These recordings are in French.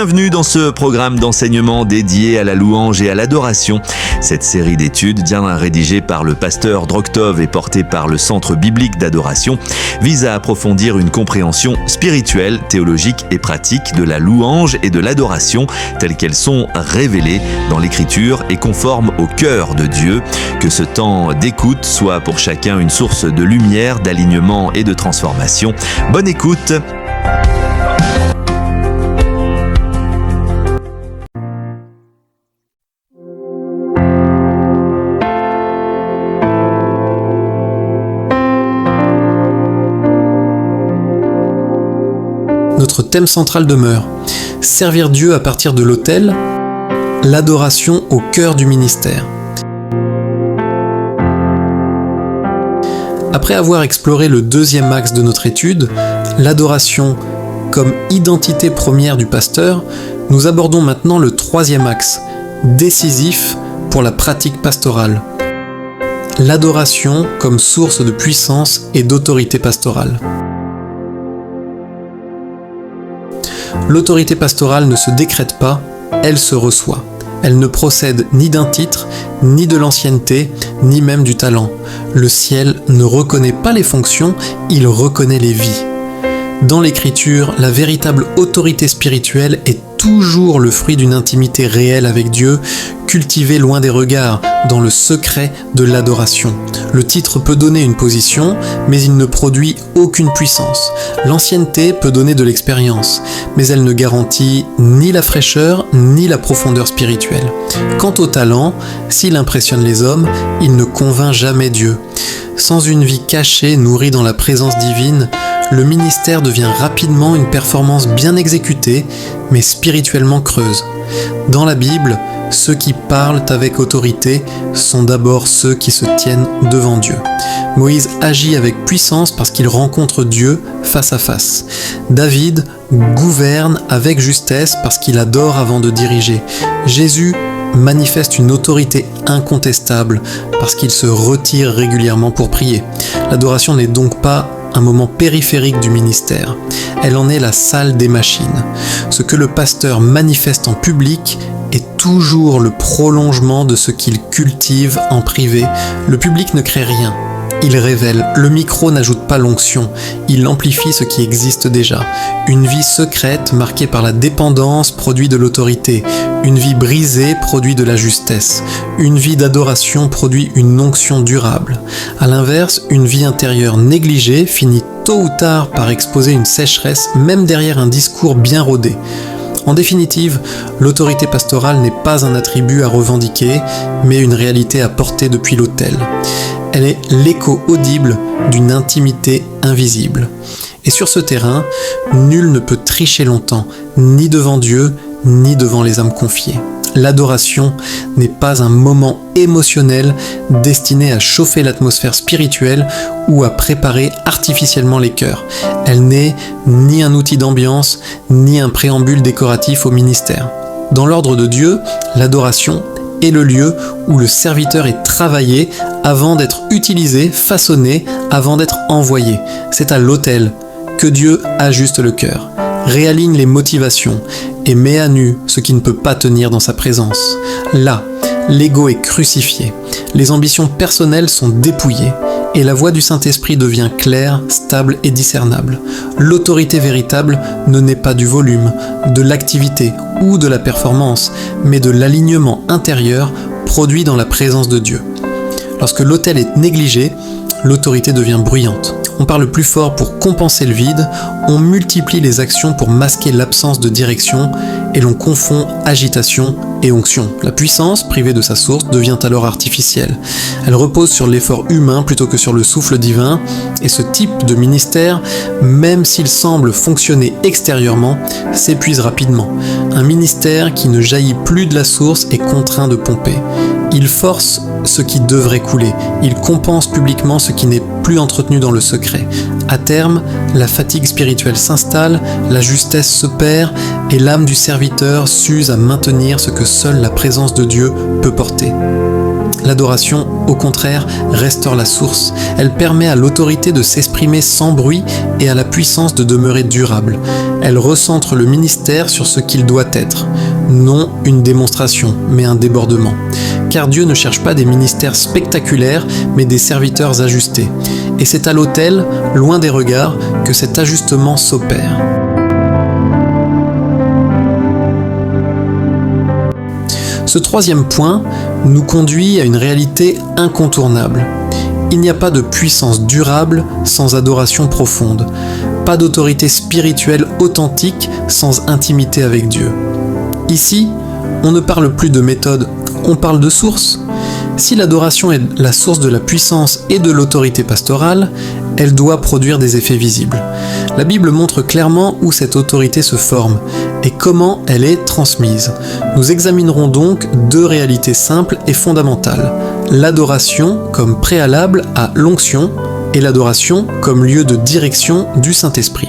Bienvenue dans ce programme d'enseignement dédié à la louange et à l'adoration. Cette série d'études, bien rédigée par le pasteur Droktov et portée par le Centre biblique d'adoration, vise à approfondir une compréhension spirituelle, théologique et pratique de la louange et de l'adoration telles qu'elles sont révélées dans l'Écriture et conformes au cœur de Dieu. Que ce temps d'écoute soit pour chacun une source de lumière, d'alignement et de transformation. Bonne écoute! Notre thème central demeure « Servir Dieu à partir de l'autel, l'adoration au cœur du ministère ». Après avoir exploré le deuxième axe de notre étude, l'adoration comme identité première du pasteur, nous abordons maintenant le troisième axe, décisif pour la pratique pastorale. L'adoration comme source de puissance et d'autorité pastorale. L'autorité pastorale ne se décrète pas, elle se reçoit. Elle ne procède ni d'un titre, ni de l'ancienneté, ni même du talent. Le ciel ne reconnaît pas les fonctions, il reconnaît les vies. Dans l'Écriture, la véritable autorité spirituelle est toujours le fruit d'une intimité réelle avec Dieu, cultivée loin des regards, dans le secret de l'adoration. Le titre peut donner une position, mais il ne produit aucune puissance. L'ancienneté peut donner de l'expérience, mais elle ne garantit ni la fraîcheur, ni la profondeur spirituelle. Quant au talent, s'il impressionne les hommes, il ne convainc jamais Dieu. Sans une vie cachée, nourrie dans la présence divine, le ministère devient rapidement une performance bien exécutée, mais spirituellement creuse. Dans la Bible, ceux qui parlent avec autorité sont d'abord ceux qui se tiennent devant Dieu. Moïse agit avec puissance parce qu'il rencontre Dieu face à face. David gouverne avec justesse parce qu'il adore avant de diriger. Jésus manifeste une autorité incontestable parce qu'il se retire régulièrement pour prier. L'adoration n'est donc pas un moment périphérique du ministère. Elle en est la salle des machines. Ce que le pasteur manifeste en public est toujours le prolongement de ce qu'il cultive en privé. Le public ne crée rien. Il révèle. Le micro n'ajoute pas l'onction, il amplifie ce qui existe déjà. Une vie secrète marquée par la dépendance produit de l'autorité. Une vie brisée produit de la justesse. Une vie d'adoration produit une onction durable. À l'inverse, une vie intérieure négligée finit tôt ou tard par exposer une sécheresse, même derrière un discours bien rodé. En définitive, l'autorité pastorale n'est pas un attribut à revendiquer, mais une réalité à porter depuis l'autel. Elle est l'écho audible d'une intimité invisible. Et sur ce terrain, nul ne peut tricher longtemps, ni devant Dieu, ni devant les âmes confiées. L'adoration n'est pas un moment émotionnel destiné à chauffer l'atmosphère spirituelle ou à préparer artificiellement les cœurs. Elle n'est ni un outil d'ambiance, ni un préambule décoratif au ministère. Dans l'ordre de Dieu, l'adoration est le lieu où le serviteur est travaillé avant d'être utilisé, façonné, avant d'être envoyé. C'est à l'autel que Dieu ajuste le cœur, réaligne les motivations et met à nu ce qui ne peut pas tenir dans sa présence. Là, l'ego est crucifié, les ambitions personnelles sont dépouillées et la voix du Saint-Esprit devient claire, stable et discernable. L'autorité véritable ne naît pas du volume, de l'activité ou de la performance, mais de l'alignement intérieur produit dans la présence de Dieu. Lorsque l'autel est négligé, l'autorité devient bruyante. On parle plus fort pour compenser le vide, on multiplie les actions pour masquer l'absence de direction et l'on confond agitation et onction. La puissance, privée de sa source, devient alors artificielle. Elle repose sur l'effort humain plutôt que sur le souffle divin et ce type de ministère, même s'il semble fonctionner extérieurement, s'épuise rapidement. Un ministère qui ne jaillit plus de la source est contraint de pomper. Il force ce qui devrait couler, il compense publiquement ce qui n'est plus entretenu dans le secret. À terme, la fatigue spirituelle s'installe, la justesse se perd et l'âme du serviteur s'use à maintenir ce que seule la présence de Dieu peut porter. L'adoration, au contraire, restaure la source. Elle permet à l'autorité de s'exprimer sans bruit et à la puissance de demeurer durable. Elle recentre le ministère sur ce qu'il doit être. Non une démonstration, mais un débordement. Car Dieu ne cherche pas des ministères spectaculaires, mais des serviteurs ajustés. Et c'est à l'autel, loin des regards, que cet ajustement s'opère. Ce troisième point nous conduit à une réalité incontournable. Il n'y a pas de puissance durable sans adoration profonde, pas d'autorité spirituelle authentique sans intimité avec Dieu. Ici, on ne parle plus de méthode, on parle de source. Si l'adoration est la source de la puissance et de l'autorité pastorale, elle doit produire des effets visibles. La Bible montre clairement où cette autorité se forme et comment elle est transmise. Nous examinerons donc deux réalités simples et fondamentales. L'adoration comme préalable à l'onction et l'adoration comme lieu de direction du Saint-Esprit.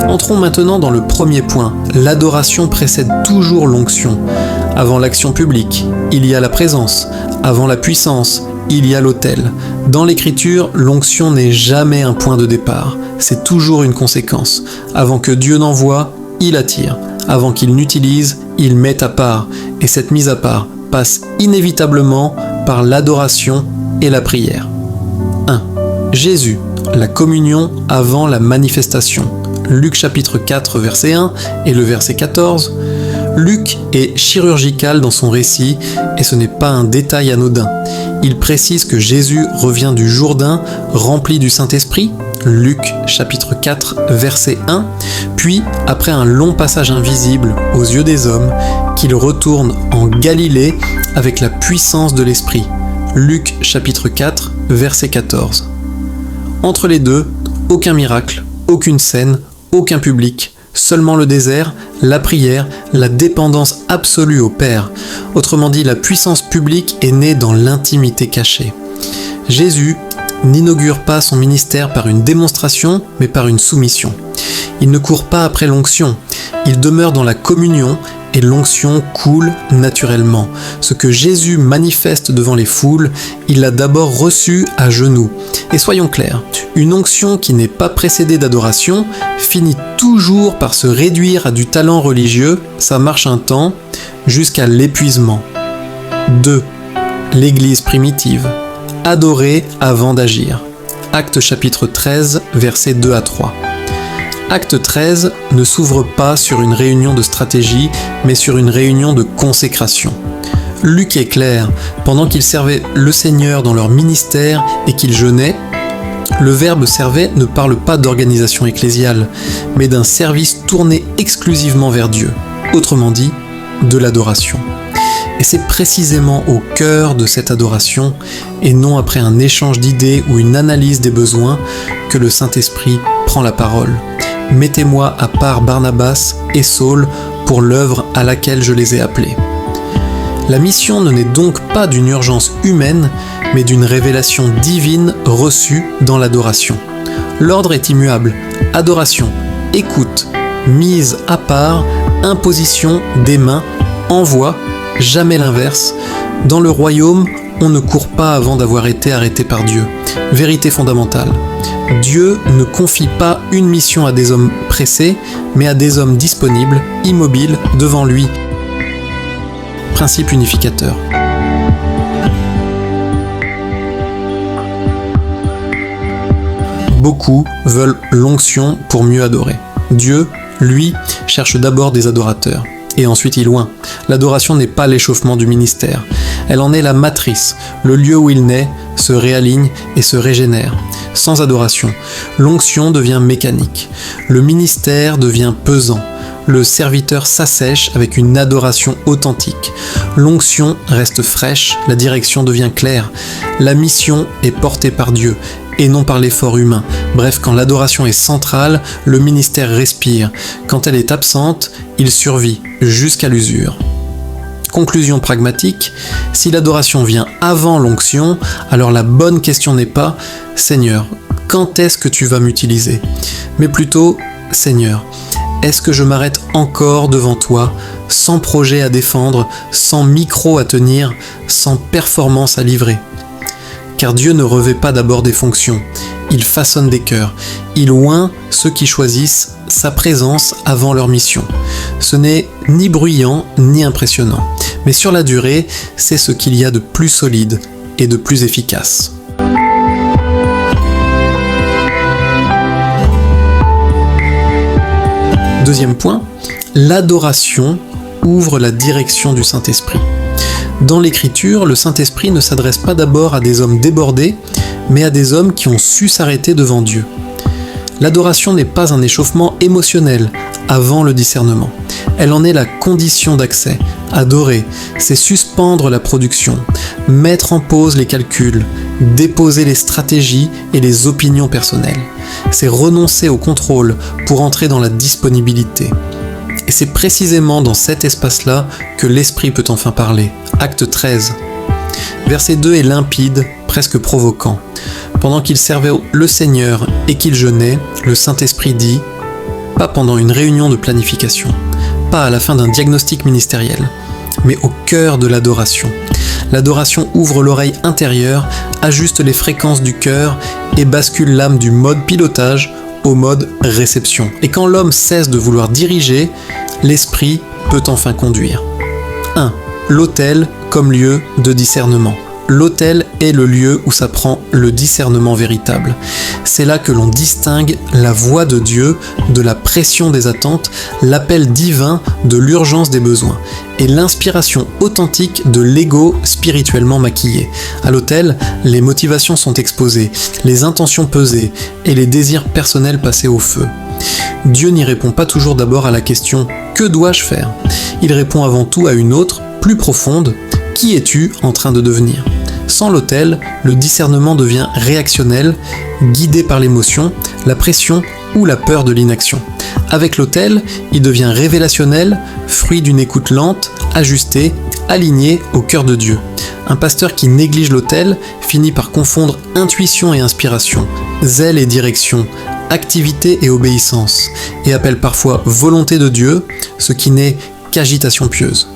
Entrons maintenant dans le premier point. L'adoration précède toujours l'onction. Avant l'action publique, il y a la présence. Avant la puissance, il y a l'autel. Dans l'Écriture, l'onction n'est jamais un point de départ. C'est toujours une conséquence. Avant que Dieu n'envoie, il attire. Avant qu'il n'utilise, il met à part. Et cette mise à part passe inévitablement par l'adoration et la prière. 1. Jésus, la communion avant la manifestation. Luc chapitre 4 verset 1 et le verset 14. Luc est chirurgical dans son récit et ce n'est pas un détail anodin. Il précise que Jésus revient du Jourdain rempli du Saint-Esprit, Luc chapitre 4 verset 1, puis après un long passage invisible aux yeux des hommes, qu'il retourne en Galilée avec la puissance de l'Esprit, Luc chapitre 4 verset 14. Entre les deux, aucun miracle, aucune scène, aucun public, seulement le désert, la prière, la dépendance absolue au Père. Autrement dit, la puissance publique est née dans l'intimité cachée. Jésus n'inaugure pas son ministère par une démonstration, mais par une soumission. Il ne court pas après l'onction, il demeure dans la communion et l'onction coule naturellement. Ce que Jésus manifeste devant les foules, il l'a d'abord reçu à genoux. Et soyons clairs, une onction qui n'est pas précédée d'adoration finit toujours par se réduire à du talent religieux, ça marche un temps, jusqu'à l'épuisement. 2. L'Église primitive. Adorer avant d'agir. Actes chapitre 13, versets 2 à 3. Acte 13 ne s'ouvre pas sur une réunion de stratégie, mais sur une réunion de consécration. Luc est clair, pendant qu'ils servaient le Seigneur dans leur ministère et qu'ils jeûnaient, le verbe servait ne parle pas d'organisation ecclésiale, mais d'un service tourné exclusivement vers Dieu, autrement dit, de l'adoration. Et c'est précisément au cœur de cette adoration, et non après un échange d'idées ou une analyse des besoins, que le Saint-Esprit prend la parole. Mettez-moi à part Barnabas et Saul pour l'œuvre à laquelle je les ai appelés. La mission ne naît donc pas d'une urgence humaine, mais d'une révélation divine reçue dans l'adoration. L'ordre est immuable. Adoration, écoute, mise à part, imposition des mains, envoi, jamais l'inverse. Dans le royaume, on ne court pas avant d'avoir été arrêté par Dieu. Vérité fondamentale. Dieu ne confie pas une mission à des hommes pressés, mais à des hommes disponibles, immobiles, devant lui. Principe unificateur. Beaucoup veulent l'onction pour mieux adorer. Dieu, lui, cherche d'abord des adorateurs. Et ensuite il oint. L'adoration n'est pas l'échauffement du ministère. Elle en est la matrice, le lieu où il naît, se réaligne et se régénère. Sans adoration, l'onction devient mécanique. Le ministère devient pesant. Le serviteur s'assèche avec une adoration authentique. L'onction reste fraîche, la direction devient claire. La mission est portée par Dieu et non par l'effort humain. Bref, quand l'adoration est centrale, le ministère respire. Quand elle est absente, il survit jusqu'à l'usure. Conclusion pragmatique, si l'adoration vient avant l'onction, alors la bonne question n'est pas « Seigneur, quand est-ce que tu vas m'utiliser ?» mais plutôt « Seigneur, est-ce que je m'arrête encore devant toi, sans projet à défendre, sans micro à tenir, sans performance à livrer ?» Car Dieu ne revêt pas d'abord des fonctions, il façonne des cœurs, il oint ceux qui choisissent sa présence avant leur mission. Ce n'est ni bruyant ni impressionnant, mais sur la durée, c'est ce qu'il y a de plus solide et de plus efficace. Deuxième point, l'adoration ouvre la direction du Saint-Esprit. Dans l'Écriture, le Saint-Esprit ne s'adresse pas d'abord à des hommes débordés, mais à des hommes qui ont su s'arrêter devant Dieu. L'adoration n'est pas un échauffement émotionnel avant le discernement. Elle en est la condition d'accès. Adorer, c'est suspendre la production, mettre en pause les calculs, déposer les stratégies et les opinions personnelles. C'est renoncer au contrôle pour entrer dans la disponibilité. Et c'est précisément dans cet espace-là que l'Esprit peut enfin parler. Acte 13. Verset 2 est limpide, presque provoquant. Pendant qu'il servait le Seigneur et qu'il jeûnait, le Saint-Esprit dit, pas pendant une réunion de planification, pas à la fin d'un diagnostic ministériel, mais au cœur de l'adoration. L'adoration ouvre l'oreille intérieure, ajuste les fréquences du cœur et bascule l'âme du mode pilotage au mode réception. Et quand l'homme cesse de vouloir diriger, l'esprit peut enfin conduire. 1. L'autel comme lieu de discernement. L'autel est le lieu où s'apprend le discernement véritable. C'est là que l'on distingue la voix de Dieu de la pression des attentes, l'appel divin de l'urgence des besoins et l'inspiration authentique de l'ego spirituellement maquillé. À l'autel, les motivations sont exposées, les intentions pesées et les désirs personnels passés au feu. Dieu n'y répond pas toujours d'abord à la question « Que dois-je faire ?» Il répond avant tout à une autre, plus profonde « Qui es-tu en train de devenir ?» Sans l'autel, le discernement devient réactionnel, guidé par l'émotion, la pression ou la peur de l'inaction. Avec l'autel, il devient révélationnel, fruit d'une écoute lente, ajustée, alignée au cœur de Dieu. Un pasteur qui néglige l'autel finit par confondre intuition et inspiration, zèle et direction, activité et obéissance, et appelle parfois volonté de Dieu, ce qui n'est qu'agitation pieuse.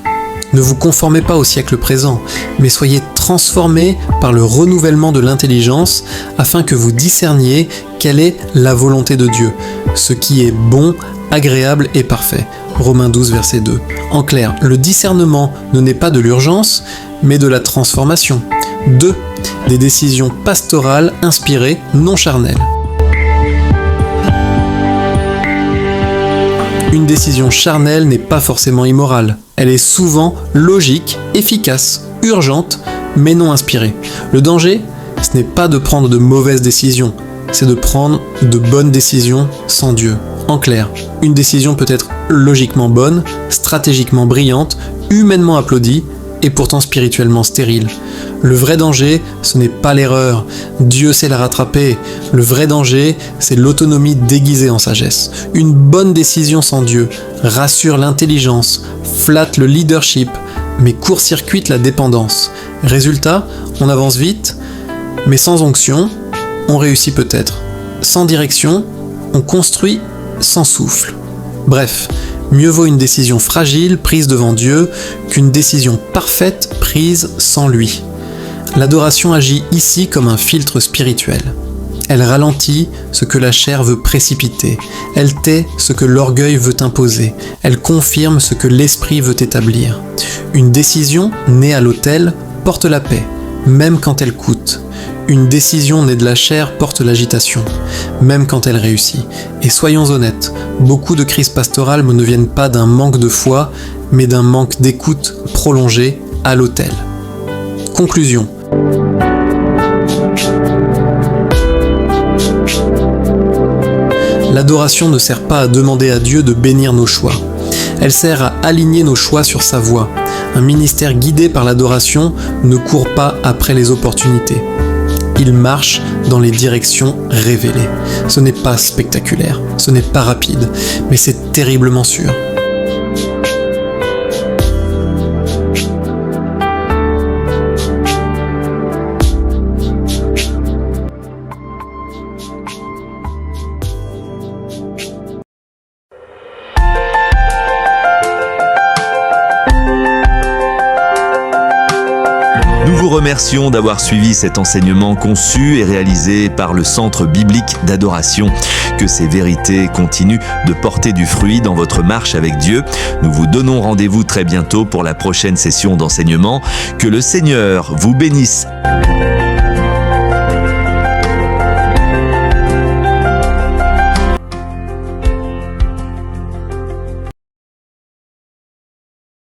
Ne vous conformez pas au siècle présent, mais soyez transformés par le renouvellement de l'intelligence afin que vous discerniez quelle est la volonté de Dieu, ce qui est bon, agréable et parfait. Romains 12, verset 2. En clair, le discernement ne naît pas de l'urgence, mais de la transformation. 2. Des décisions pastorales inspirées, non charnelles. Une décision charnelle n'est pas forcément immorale. Elle est souvent logique, efficace, urgente, mais non inspirée. Le danger, ce n'est pas de prendre de mauvaises décisions, c'est de prendre de bonnes décisions sans Dieu. En clair, une décision peut être logiquement bonne, stratégiquement brillante, humainement applaudie, et pourtant spirituellement stérile. Le vrai danger, ce n'est pas l'erreur, Dieu sait la rattraper. Le vrai danger, c'est l'autonomie déguisée en sagesse. Une bonne décision sans Dieu rassure l'intelligence, flatte le leadership, mais court-circuite la dépendance. Résultat, on avance vite, mais sans onction, on réussit peut-être. Sans direction, on construit sans souffle. Bref, mieux vaut une décision fragile prise devant Dieu qu'une décision parfaite prise sans lui. L'adoration agit ici comme un filtre spirituel. Elle ralentit ce que la chair veut précipiter. Elle tait ce que l'orgueil veut imposer. Elle confirme ce que l'esprit veut établir. Une décision née à l'autel porte la paix, même quand elle coûte. Une décision née de la chair porte l'agitation, même quand elle réussit. Et soyons honnêtes, beaucoup de crises pastorales ne viennent pas d'un manque de foi, mais d'un manque d'écoute prolongée à l'autel. Conclusion. L'adoration ne sert pas à demander à Dieu de bénir nos choix. Elle sert à aligner nos choix sur sa voie. Un ministère guidé par l'adoration ne court pas après les opportunités. Il marche dans les directions révélées. Ce n'est pas spectaculaire, ce n'est pas rapide, mais c'est terriblement sûr. Nous vous remercions d'avoir suivi cet enseignement conçu et réalisé par le Centre biblique d'adoration. Que ces vérités continuent de porter du fruit dans votre marche avec Dieu. Nous vous donnons rendez-vous très bientôt pour la prochaine session d'enseignement. Que le Seigneur vous bénisse.